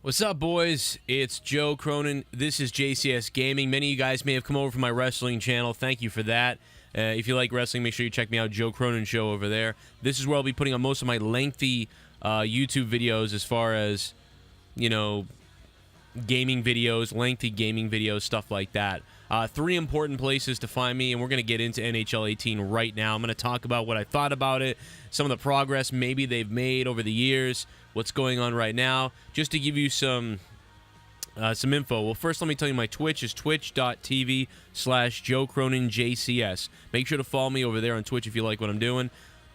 What's up, boys? It's Joe Cronin. This is JCS Gaming. Many of you guys may have come over from my wrestling channel. Thank you for that. If you like wrestling, make sure you check me out, Joe Cronin Show over there. This is where I'll be putting on most of my lengthy YouTube videos as far as, gaming videos, lengthy gaming videos, stuff like that. Three important places to find me, and we're going to get into NHL 18 right now. I'm going to talk about what I thought about it, some of the progress maybe they've made over the years, what's going on right now, just to give you some info. Well, first, let me tell you my Twitch is twitch.tv/JoeCroninJCS. Make sure to follow me over there on Twitch if you like what I'm doing.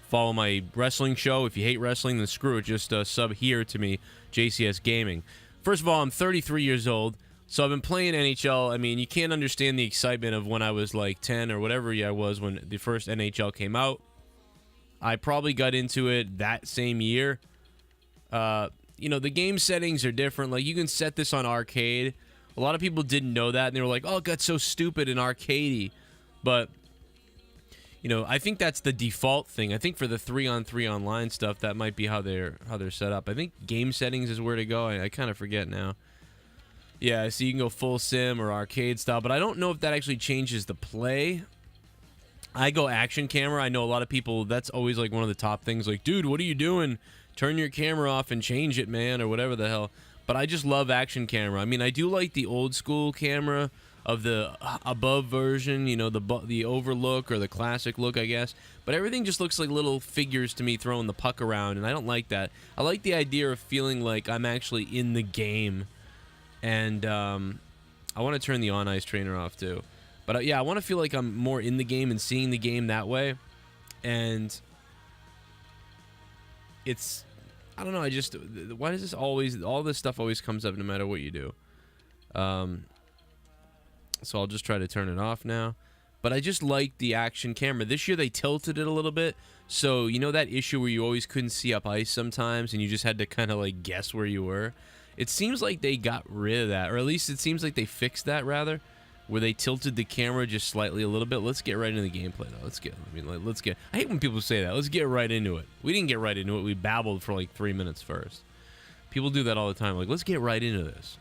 Follow my wrestling show. If you hate wrestling, then screw it. Just sub here to me, JCS Gaming. First of all, I'm 33 years old, so I've been playing NHL. I mean, you can't understand the excitement of when I was like 10 or whatever I was when the first NHL came out. I probably got into it that same year. The game settings are different. Like, you can set this on arcade. A lot of people didn't know that, and they were like, oh, it got so stupid and arcadey. But, I think that's the default thing. I think for the 3-on-3 online stuff, that might be how they're set up. I think game settings is where to go. I kind of forget now. Yeah, so you can go full sim or arcade style, but I don't know if that actually changes the play. I go action camera. I know a lot of people, that's always like one of the top things. Like, dude, what are you doing? Turn your camera off and change it, man, or whatever the hell. But I just love action camera. I mean, I do like the old school camera of the above version, the overlook or the classic look, I guess. But everything just looks like little figures to me throwing the puck around, and I don't like that. I like the idea of feeling like I'm actually in the game. And I want to turn the on-ice trainer off, too. But, yeah, I want to feel like I'm more in the game and seeing the game that way. And it's, I don't know, why does this always, all this stuff always comes up no matter what you do? So I'll just try to turn it off now. But I just like the action camera. This year they tilted it a little bit. So, that issue where you always couldn't see up ice sometimes and you just had to kind of like guess where you were? It seems like they got rid of that, or at least it seems like they fixed that, rather, where they tilted the camera just slightly a little bit. Let's get right into the gameplay, though. I hate when people say that. Let's get right into it. We didn't get right into it. We babbled for like 3 minutes first. People do that all the time. Like, let's get right into this.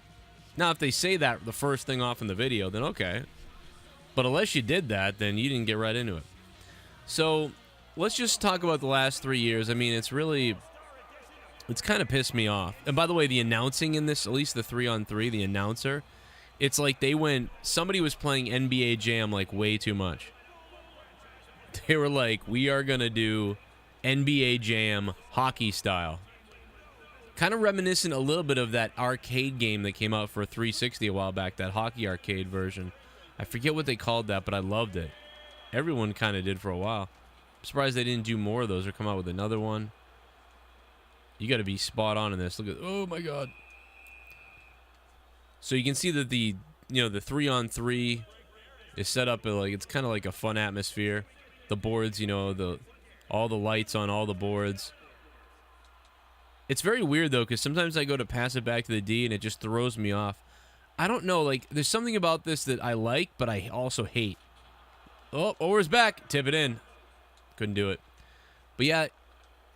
Now, if they say that the first thing off in the video, then okay. But unless you did that, then you didn't get right into it. So, let's just talk about the last 3 years. I mean, it's kind of pissed me off. And by the way, the announcing in this, at least the 3-on-3, the announcer, it's like somebody was playing NBA Jam like way too much. They were like, we are going to do NBA Jam hockey style. Kind of reminiscent a little bit of that arcade game that came out for 360 a while back, that hockey arcade version. I forget what they called that, but I loved it. Everyone kind of did for a while. I'm surprised they didn't do more of those or come out with another one. You got to be spot on in this. Look at, oh my God. So you can see that the 3-on-3 is set up like it's kind of like a fun atmosphere. The boards, all the lights on all the boards. It's very weird though, because sometimes I go to pass it back to the D and it just throws me off. I don't know, like there's something about this that I like, but I also hate. Oh, Ower's back. Tip it in. Couldn't do it. But yeah,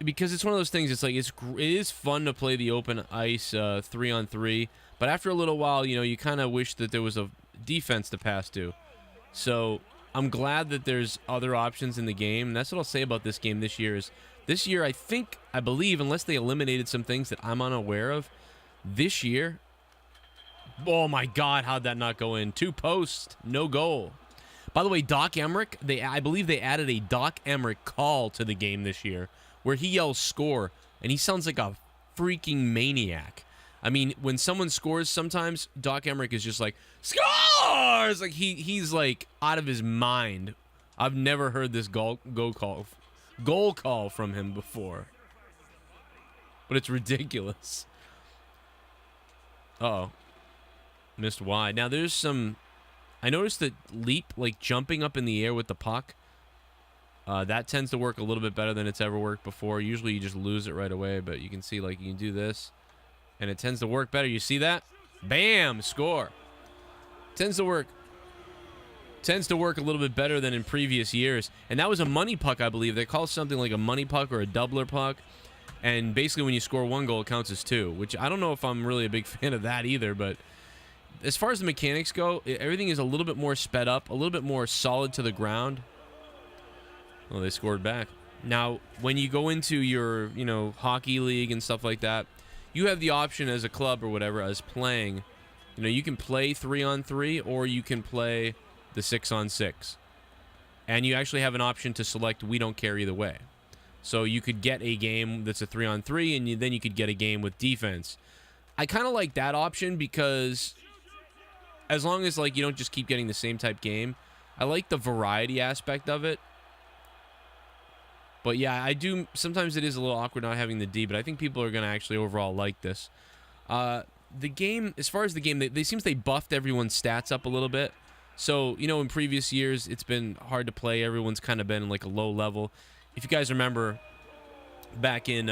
because it's one of those things, it's like it is fun to play the open ice 3-on-3, but after a little while, you kind of wish that there was a defense to pass to. So I'm glad that there's other options in the game, and that's what I'll say about this game this year. This year, I believe, unless they eliminated some things that I'm unaware of, this year, oh my God, how'd that not go in? 2 posts, no goal. By the way, Doc Emmerich, I believe they added a Doc Emmerich call to the game this year, where he yells score, and he sounds like a freaking maniac. I mean, when someone scores sometimes, Doc Emmerich is just like, scores! Like, he's like out of his mind. I've never heard this goal call from him before. But it's ridiculous. Uh-oh. Missed wide. Now, there's some... I noticed that leap, like jumping up in the air with the puck, that tends to work a little bit better than it's ever worked before. Usually you just lose it right away, but you can see, like, you can do this, and it tends to work better. You see that? Bam! Score. Tends to work a little bit better than in previous years. And that was a money puck, I believe. They call something like a money puck or a doubler puck. And basically, when you score 1 goal, it counts as 2, which I don't know if I'm really a big fan of that either. But as far as the mechanics go, everything is a little bit more sped up, a little bit more solid to the ground. Well, they scored back. Now, when you go into your, hockey league and stuff like that, you have the option as a club or whatever, as playing. You can play 3-on-3 or you can play the 6-on-6. And you actually have an option to select we don't care either way. So you could get a game that's a 3-on-3 and then you could get a game with defense. I kind of like that option because as long as you don't just keep getting the same type game, I like the variety aspect of it. But yeah, I do. Sometimes it is a little awkward not having the D, but I think people are going to actually overall like this. The game, as far as the game, they seems they buffed everyone's stats up a little bit. So, in previous years, it's been hard to play. Everyone's kind of been in a low level. If you guys remember back in,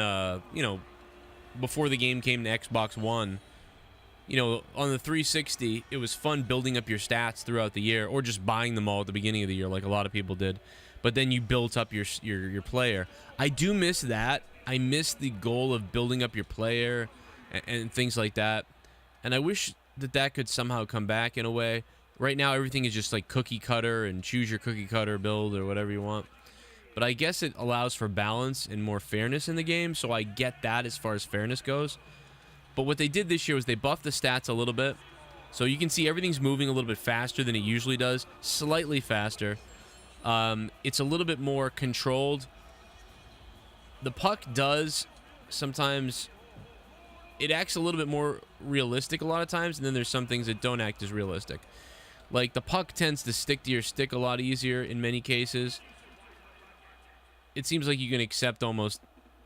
before the game came to Xbox One, on the 360, it was fun building up your stats throughout the year or just buying them all at the beginning of the year like a lot of people did. But then you built up your player. I do miss that. I miss the goal of building up your player and things like that. And I wish that could somehow come back in a way. Right now, everything is just cookie cutter and choose your cookie cutter build or whatever you want. But I guess it allows for balance and more fairness in the game, so I get that as far as fairness goes. But what they did this year was they buffed the stats a little bit. So you can see everything's moving a little bit faster than it usually does, slightly faster. It's a little bit more controlled. The puck does sometimes, it acts a little bit more realistic a lot of times, and then there's some things that don't act as realistic. Like the puck tends to stick to your stick a lot easier in many cases. It seems like you can accept almost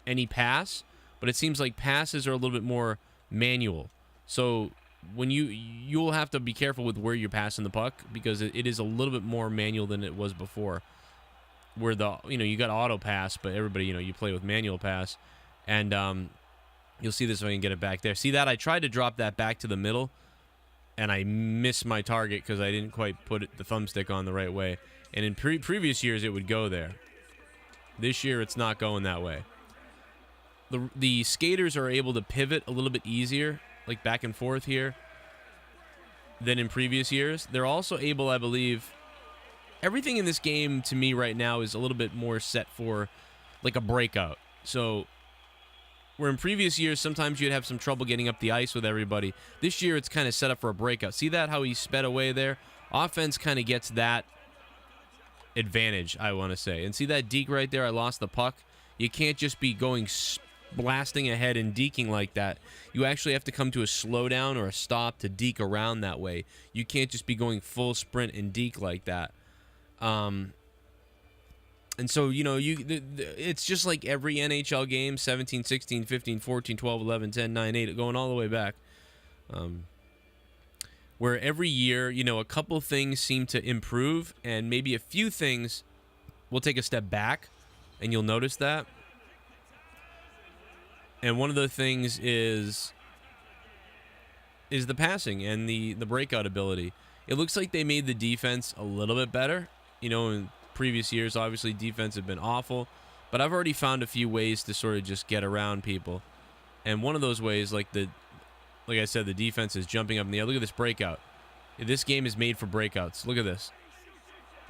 any pass, but it seems like passes are a little bit more manual. So when you'll have to be careful with where you're passing the puck because it is a little bit more manual than it was before. Where you got auto pass, but everybody, you play with manual pass. And you'll see this if I can get it back there. See that? I tried to drop that back to the middle, and I missed my target because I didn't quite put the thumbstick on the right way. And in previous years, it would go there. This year, it's not going that way. The skaters are able to pivot a little bit easier, like back and forth here, than in previous years. They're also able, I believe, everything in this game to me right now is a little bit more set for like a breakout. So where in previous years, sometimes you'd have some trouble getting up the ice with everybody. This year, it's kind of set up for a breakout. See that, how he sped away there? Offense kind of gets that advantage, I want to say. And see that deke right there? I lost the puck. You can't just be going blasting ahead and deking like that. You actually have to come to a slowdown or a stop to deke around that way. You can't just be going full sprint and deke like that. And so, it's just like every NHL game, 17, 16, 15, 14, 12, 11, 10, 9, 8, going all the way back. Where every year, a couple things seem to improve and maybe a few things will take a step back, and you'll notice that. And one of the things is the passing and the breakout ability. It looks like they made the defense a little bit better. In previous years, obviously, defense had been awful. But I've already found a few ways to sort of just get around people. And one of those ways, like I said, the defense is jumping up in the air. Look at this breakout. This game is made for breakouts. Look at this.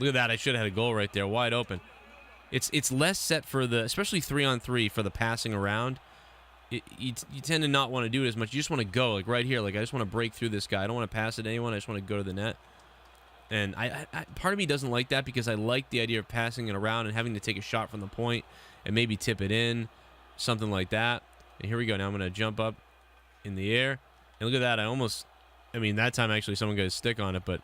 Look at that. I should have had a goal right there, wide open. It's less set for especially 3-on-3 for the passing around. You tend to not want to do it as much. You just want to go, like right here. Like I just want to break through this guy. I don't want to pass it to anyone. I just want to go to the net. And I part of me doesn't like that because I like the idea of passing it around and having to take a shot from the point and maybe tip it in, something like that. And here we go. Now I'm going to jump up in the air. And look at that. That time actually someone got a stick on it, but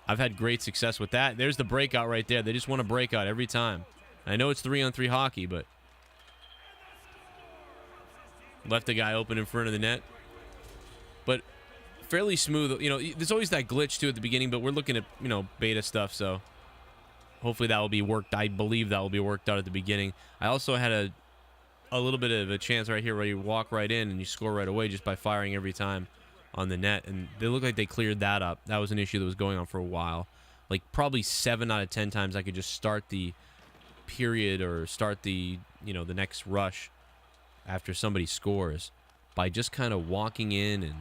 I've had great success with that. There's the breakout right there. They just want to break out every time. I know it's 3-on-3 hockey, but left the guy open in front of the net. But fairly smooth. There's always that glitch too at the beginning, but we're looking at, beta stuff, so hopefully that will be worked. I believe that will be worked out at the beginning. I also had a little bit of a chance right here where you walk right in and you score right away just by firing every time on the net, and they look like they cleared that up. That was an issue that was going on for a while. Like probably 7 out of 10 times I could just start the period or start the the next rush after somebody scores by just kind of walking in and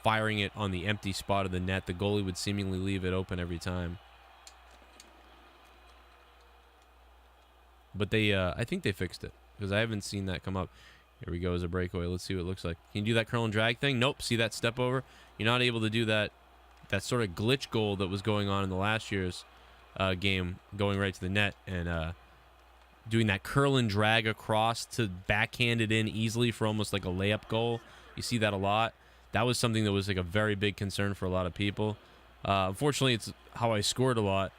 firing it on the empty spot of the net. The goalie would seemingly leave it open every time. But I think they fixed it because I haven't seen that come up. Here we go as a breakaway. Let's see what it looks like. Can you do that curl and drag thing? Nope. See that step over? You're not able to do that sort of glitch goal that was going on in the last year's game, going right to the net and doing that curl and drag across to backhand it in easily for almost like a layup goal. You see that a lot. That was something that was like a very big concern for a lot of people. Unfortunately, it's how I scored a lot,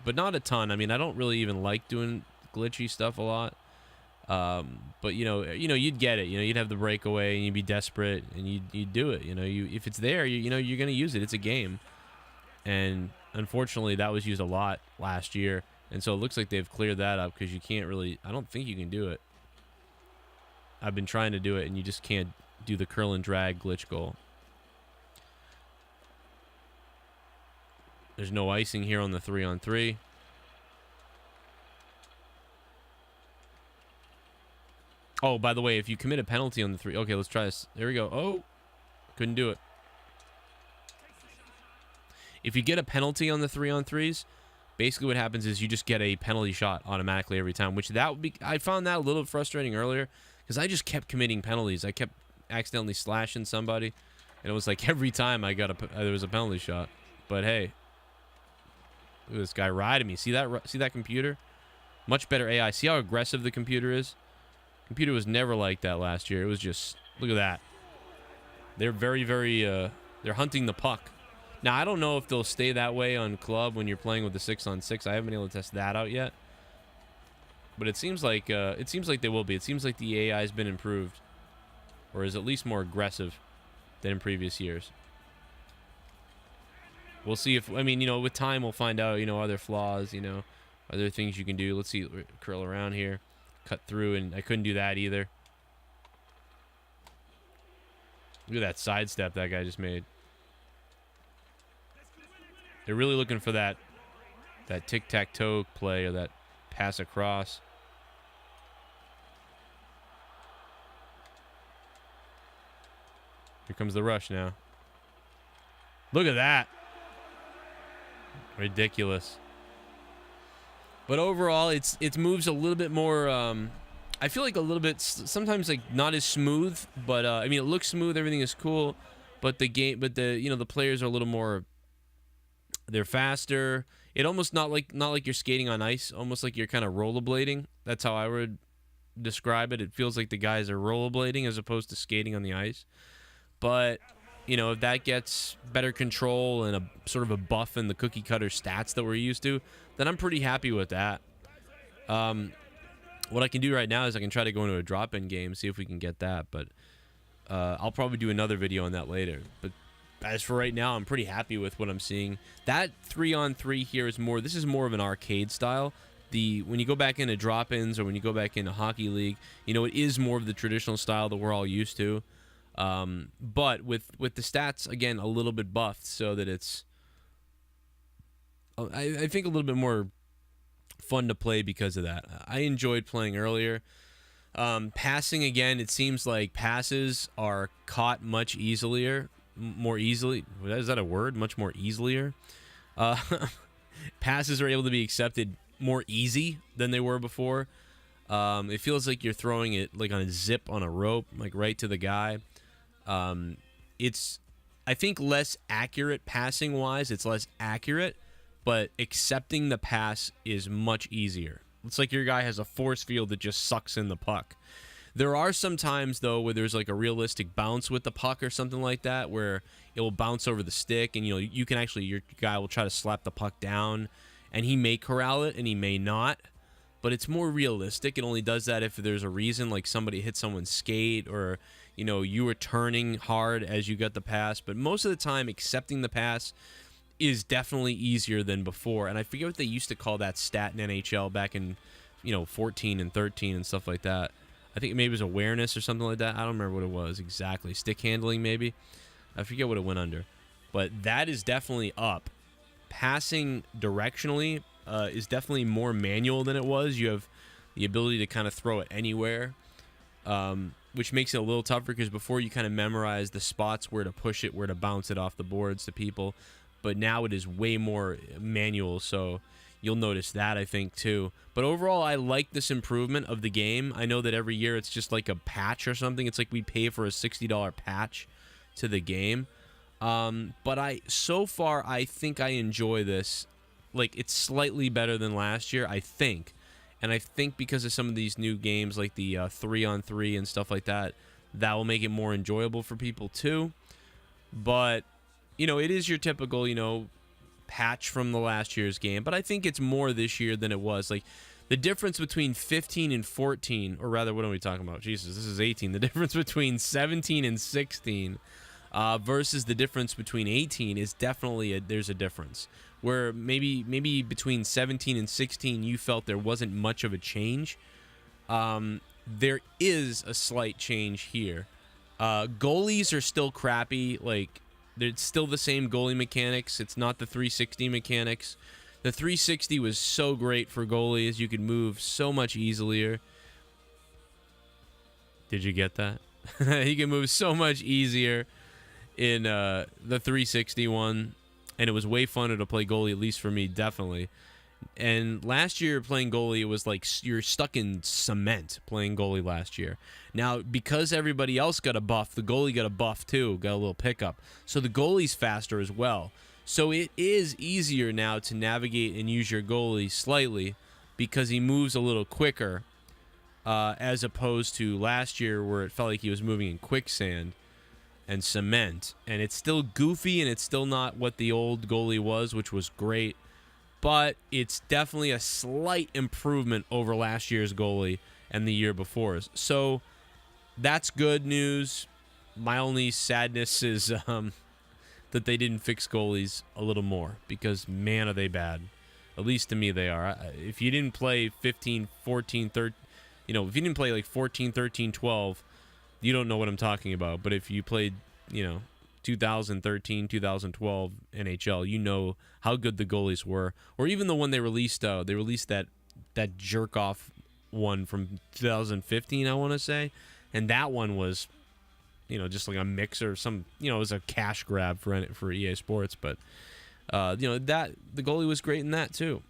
but not a ton. I mean, I don't really even like doing glitchy stuff a lot. But you'd get it. You'd have the breakaway and you'd be desperate and you'd do it. If it's there, you're gonna use it. It's a game, and unfortunately, that was used a lot last year, and so it looks like they've cleared that up because you can't really. I don't think you can do it. I've been trying to do it, and you just can't do the curl and drag glitch goal. There's no icing here on the 3-on-3. Oh, by the way, if you commit a penalty on the 3... Okay, let's try this. There we go. Oh, couldn't do it. If you get a penalty on the 3-on-3s, basically what happens is you just get a penalty shot automatically every time, which that would be... I found that a little frustrating earlier because I just kept committing penalties. I kept accidentally slashing somebody, and it was like every time I got there was a penalty shot. But hey, look at this guy riding me. See that computer? Much better AI. See how aggressive the computer is? Computer was never like that last year. It was just, look at that. They're very, very, they're hunting the puck. Now, I don't know if they'll stay that way on club when you're playing with the 6-on-6. I haven't been able to test that out yet. But it seems like they will be. It seems like the AI has been improved, or is at least more aggressive than in previous years. We'll see if, with time we'll find out, other flaws, other things you can do. Let's see, curl around here. Cut through, and I couldn't do that either. Look at that sidestep that guy just made. They're really looking for that tic-tac-toe play or that pass across. Here comes the rush now. Look at that. Ridiculous. But overall, it moves a little bit more. I feel like a little bit sometimes like not as smooth, but it looks smooth. Everything is cool, but the players are a little more. They're faster. It almost not like you're skating on ice. Almost like you're kind of rollerblading. That's how I would describe it. It feels like the guys are rollerblading as opposed to skating on the ice. But if that gets better control and a sort of a buff in the cookie cutter stats that we're used to, then I'm pretty happy with that. What I can do right now is I can try to go into a drop-in game, see if we can get that. But I'll probably do another video on that later. But as for right now, I'm pretty happy with what I'm seeing. That 3-on-3 here is more. This is more of an arcade style. When you go back into drop-ins or when you go back into Hockey League, it is more of the traditional style that we're all used to. But with the stats, again, a little bit buffed so that it's, I think, a little bit more fun to play because of that. I enjoyed playing earlier. Passing, again, it seems like passes are caught much more easily. Is that a word? Much more easilier. Passes are able to be accepted more easy than they were before. It feels like you're throwing it like on a zip on a rope, like right to the guy. It's, I think, less accurate passing wise. It's less accurate, but accepting the pass is much easier. It's like your guy has a force field that just sucks in the puck. There are some times though where there's like a realistic bounce with the puck or something like that, where it will bounce over the stick, and you can actually, your guy will try to slap the puck down, and he may corral it and he may not. But it's more realistic. It only does that if there's a reason, like somebody hit someone's skate, or you were turning hard as you got the pass. But most of the time, accepting the pass is definitely easier than before. And I forget what they used to call that stat in NHL back in 14 and 13 and stuff like that. I think maybe it was awareness or something like that. I don't remember what it was exactly. Stick handling, maybe. I forget what it went under. But that is definitely up. Passing directionally is definitely more manual than it was. You have the ability to kind of throw it anywhere. which makes it a little tougher because before you kind of memorize the spots where to push it, where to bounce it off the boards to people. But now it is way more manual, so you'll notice that, I think, too. But overall, I like this improvement of the game. I know that every year it's just like a patch or something. It's like we pay for a $60 patch to the game. But so far, I think I enjoy this. Like, it's slightly better than last year, I think. And I think because of some of these new games, like the 3-on-3 and stuff like that, that will make it more enjoyable for people, too. But it is your typical, patch from the last year's game, but I think it's more this year than it was. Like, the difference between 15 and 14, or rather, what are we talking about? Jesus, this is 18. The difference between 17 and 16 versus the difference between 18 is definitely there's a difference. Where maybe between 17 and 16, you felt there wasn't much of a change. There is a slight change here. Goalies are still crappy. Like, it's still the same goalie mechanics. It's not the 360 mechanics. The 360 was so great for goalies. You could move so much easier. Did you get that? You can move so much easier in the 360 one. And it was way funner to play goalie, at least for me, definitely. And last year playing goalie, it was like you're stuck in cement playing goalie last year. Now, because everybody else got a buff, the goalie got a buff too, got a little pickup. So the goalie's faster as well. So it is easier now to navigate and use your goalie slightly because he moves a little quicker as opposed to last year where it felt like he was moving in quicksand and cement. And it's still goofy and it's still not what the old goalie was, which was great. But it's definitely a slight improvement over last year's goalie and the year before's. So that's good news. My only sadness is that they didn't fix goalies a little more because, man, are they bad. At least to me they are. If you didn't play 15, 14, 13, if you didn't play like 14, 13, 12, you don't know what I'm talking about. But if you played, 2013, 2012 NHL, you know how good the goalies were. Or even the one they released that jerk-off one from 2015, I want to say. And that one was, just like a mix or some, it was a cash grab for EA Sports. But, that the goalie was great in that too.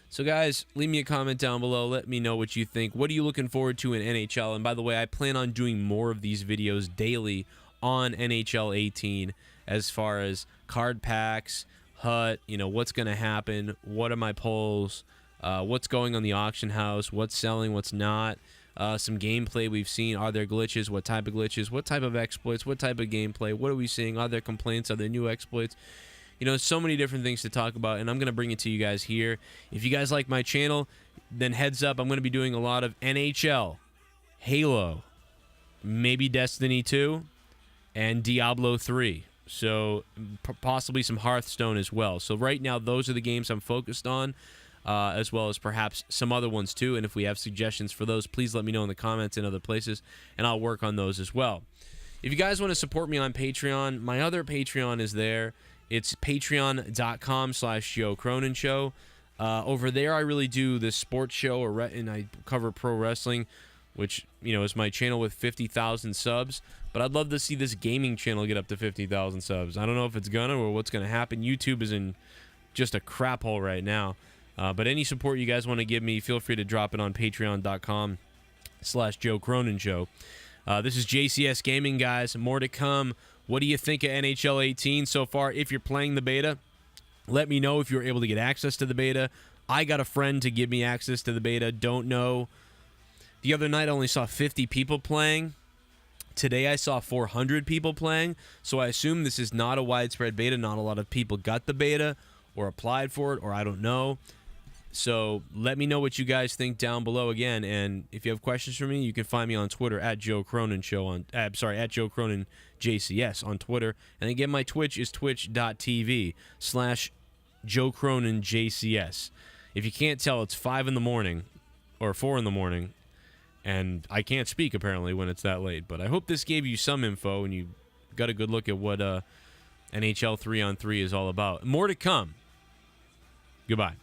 So, guys, leave me a comment down below. Let me know what you think. What are you looking forward to in NHL? And by the way, I plan on doing more of these videos daily on NHL 18 as far as card packs, HUT, what's going to happen, what are my polls, what's going on the auction house, what's selling, what's not, some gameplay we've seen. Are there glitches? What type of glitches? What type of exploits? What type of gameplay? What are we seeing? Are there complaints? Are there new exploits? So many different things to talk about, and I'm going to bring it to you guys here. If you guys like my channel, then heads up, I'm going to be doing a lot of NHL, Halo, maybe Destiny 2, and Diablo 3. So possibly some Hearthstone as well. So right now, those are the games I'm focused on, as well as perhaps some other ones too. And if we have suggestions for those, please let me know in the comments and other places, and I'll work on those as well. If you guys want to support me on Patreon, my other Patreon is there. It's patreon.com/Joe Cronin Show. Over there, I really do the sports show, and I cover pro wrestling, which, is my channel with 50,000 subs. But I'd love to see this gaming channel get up to 50,000 subs. I don't know if it's gonna or what's gonna happen. YouTube is in just a crap hole right now. But any support you guys want to give me, feel free to drop it on patreon.com/Joe Cronin Show. This is JCS Gaming, guys. More to come. What do you think of NHL 18 so far? If you're playing the beta, let me know if you're able to get access to the beta. I got a friend to give me access to the beta. Don't know. The other night I only saw 50 people playing. Today I saw 400 people playing. So I assume this is not a widespread beta. Not a lot of people got the beta or applied for it, or I don't know. So let me know what you guys think down below again. And if you have questions for me, you can find me on Twitter at Joe Cronin Show at Joe Cronin JCS on Twitter. And again, my Twitch is twitch.tv/Joe Cronin JCS. If you can't tell, it's 5 in the morning or 4 in the morning. And I can't speak apparently when it's that late. But I hope this gave you some info and you got a good look at what NHL 3-on-3 is all about. More to come. Goodbye.